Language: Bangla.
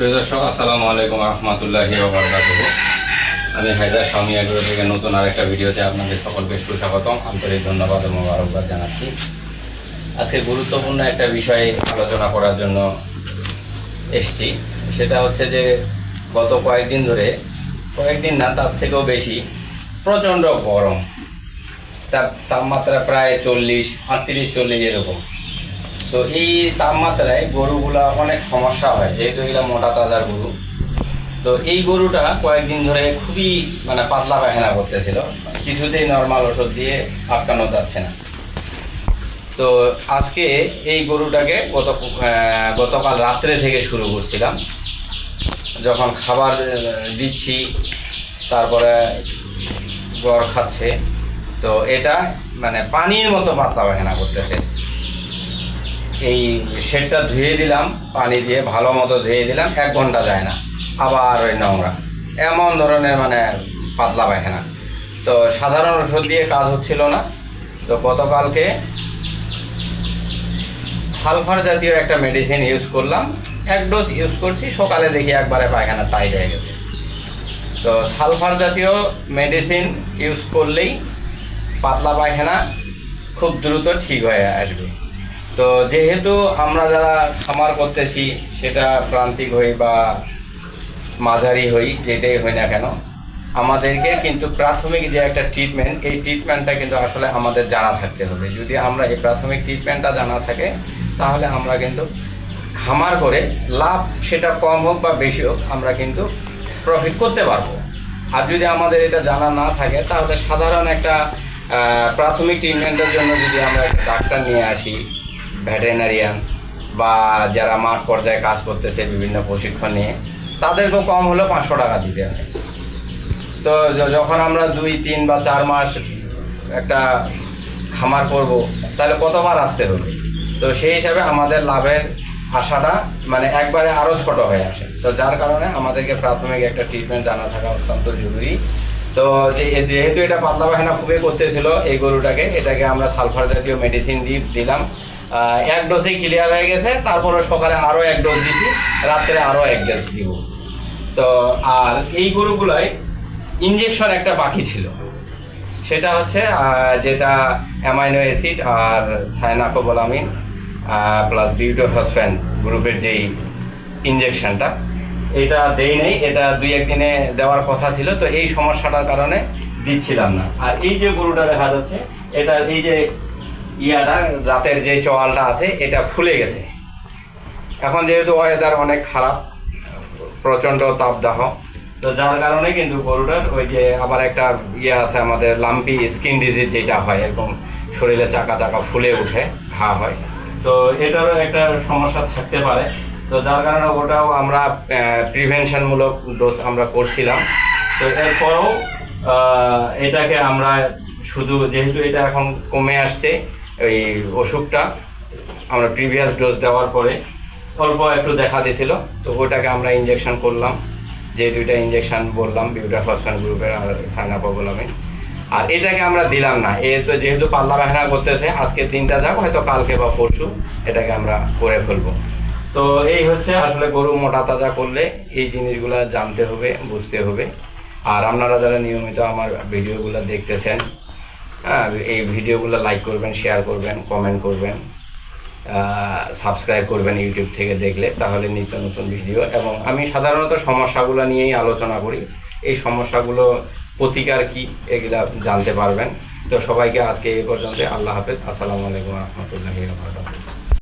প্রিয় দর্শক, আসসালামু আলাইকুম রহমতুল্লাহি ওয়া বারাকাতুহু। আমি হায়দার স্বামী এগ্রো থেকে নতুন আরেকটা ভিডিওতে আপনাদের সকলকে সুস্বাগতম, আন্তরিক ধন্যবাদ ও মোবারকবাদ জানাচ্ছি। আজকে গুরুত্বপূর্ণ একটা বিষয়ে আলোচনা করার জন্য এসেছি। সেটা হচ্ছে যে গত কয়েকদিন ধরে, কয়েকদিন না তার থেকেও বেশি, প্রচণ্ড গরম। তার তাপমাত্রা প্রায় 38-40 এরকম। তো এই তাপমাত্রায় গরুগুলা অনেক সমস্যা হয়, যেহেতু এগুলো মোটা তাজার গরু। তো এই গরুটা কয়েকদিন ধরে খুবই পাতলা পায়খানা করতেছিল, কিছুতেই নর্মাল ওষুধ দিয়ে আটকানো যাচ্ছে না। তো আজকে এই গরুটাকে গতকাল রাত্রে থেকে শুরু করছিলাম, যখন খাবার দিচ্ছি তারপরে গড় খাচ্ছে। তো এটা পানির মতো পাতলা পায়খানা করতেছে। এই শেডটা ধুয়ে দিলাম পানি দিয়ে, ভালো মতো ধুয়ে দিলাম, 1 ঘন্টা যায় না, আবার ওই নোংরা, এমন ধরনের পাতলা পায়খানা। তো সাধারণ ওষুধ দিয়ে কাজ হচ্ছিল না। তো গতকালকে সালফার জাতীয় একটা মেডিসিন ইউজ করলাম, 1 ডোজ ইউজ করছি। সকালে দেখি একবারে পায়খানা টাইট হয়ে গেছে। তো সালফার জাতীয় মেডিসিন ইউজ করলেই পাতলা পায়খানা খুব দ্রুত ঠিক হয়ে আসবে। তো যেহেতু আমরা যারা খামার করতেছি, সেটা প্রান্তিক হই বা মাঝারি হই, যেটাই হই না কেন, আমাদেরকে কিন্তু প্রাথমিক যে একটা ট্রিটমেন্ট, এই ট্রিটমেন্টটা কিন্তু আসলে আমাদের জানা থাকতে হবে। যদি আমরা এই প্রাথমিক ট্রিটমেন্টটা জানা থাকে, তাহলে আমরা কিন্তু খামার করে লাভ, সেটা কম হোক বা বেশি হোক, আমরা কিন্তু প্রফিট করতে পারবো। আর যদি আমাদের এটা জানা না থাকে, তাহলে সাধারণ একটা প্রাথমিক ট্রিটমেন্টের জন্য যদি আমরা একটা ডাক্তার নিয়ে আসি, ভেটেরিনারিয়ান বা যারা মাঠ পর্যায়ে কাজ করতেছে বিভিন্ন প্রশিক্ষণ নিয়ে, তাদেরকেও কম হলেও 500 টাকা দিতে হয়। তো যখন আমরা 2, 3 বা 4 মাস একটা খামার করব, তাহলে কতবার আসতে হবে? তো সেই হিসাবে আমাদের লাভের আশাটা একবারে আরও ছোট হয়ে আসে। তো যার কারণে আমাদেরকে প্রাথমিক একটা ট্রিটমেন্ট জানা থাকা অত্যন্ত জরুরি। তো যেহেতু এটা পাতলা পায়খানা খুবই করতেছিল এই গরুটাকে, এটাকে আমরা সালফার জাতীয় মেডিসিন দিলাম। 1 ডোজেই ক্লিয়ার হয়ে গেছে। তারপরে সকালে আরও 1 ডোজ দিচ্ছি, রাত্রে আরও 1 ডোজ দিব। তো আর এই গরুগুলোয় ইঞ্জেকশন একটা বাকি ছিল, সেটা হচ্ছে যেটা অ্যামাইনো অ্যাসিড আর সাইনাকোবোলামিন প্লাস বিউটোফসফেন গ্রুপের যেই ইঞ্জেকশনটা, এটা দেই নেই। এটা 2-1 দিনে দেওয়ার কথা ছিল। তো এই সমস্যাটার কারণে দিচ্ছিলাম না। আর এই যে গরুটা দেখা যাচ্ছে, এটা এই যে জাতের যে চোয়ালটা আছে, এটা ফুলে গেছে। এখন যেহেতু ওয়েদার অনেক খারাপ, প্রচণ্ড তাপদাহ, তো যার কারণে কিন্তু গরুটার ওই যে আবার একটা আছে আমাদের লাম্পি স্কিন ডিজিজ, যেটা হয় এরকম শরীরে চাকা চাকা ফুলে উঠে ঘা হয়। তো এটারও একটা সমস্যা থাকতে পারে। তো যার কারণে ওটাও আমরা প্রিভেনশনমূলক ডোজ আমরা করছিলাম। তো এরপরেও এটাকে আমরা শুধু, যেহেতু এটা এখন কমে আসছে ওই অসুখটা, আমরা প্রিভিয়াস ডোজ দেওয়ার পরে অল্প একটু দেখা দিয়েছিল, তো ওটাকে আমরা ইঞ্জেকশন করলাম। যে 2টা ইঞ্জেকশন বললাম, বিউটাফসফেন গ্রুপের আর সাইনাকোবোলামিন। আর এটাকে আমরা দিলাম না। তো যেহেতু পাতলা পায়খানা করতেছে, আজকের দিনটা যাক, হয়তো কালকে বা পরশু এটাকে আমরা করে ফেলবো। তো এই হচ্ছে আসলে গরু মোটা তাজা করলে এই জিনিসগুলো জানতে হবে, বুঝতে হবে। আর আপনারা যারা নিয়মিত আমার ভিডিওগুলো দেখতেছেন, এই ভিডিওগুলো লাইক করবেন, শেয়ার করবেন, কমেন্ট করবেন, সাবস্ক্রাইব করবেন ইউটিউব থেকে দেখলে, তাহলে নিত্য নতুন ভিডিও। এবং আমি সাধারণত সমস্যাগুলো নিয়েই আলোচনা করি। এই সমস্যাগুলো প্রতিকার কি, এগুলা জানতে পারবেন। তো সবাইকে আজকে এই পর্যন্ত। আল্লাহ হাফেজ। আসসালামু আলাইকুম রহমতুল্লাহি ওয়া বারাকাতুহু।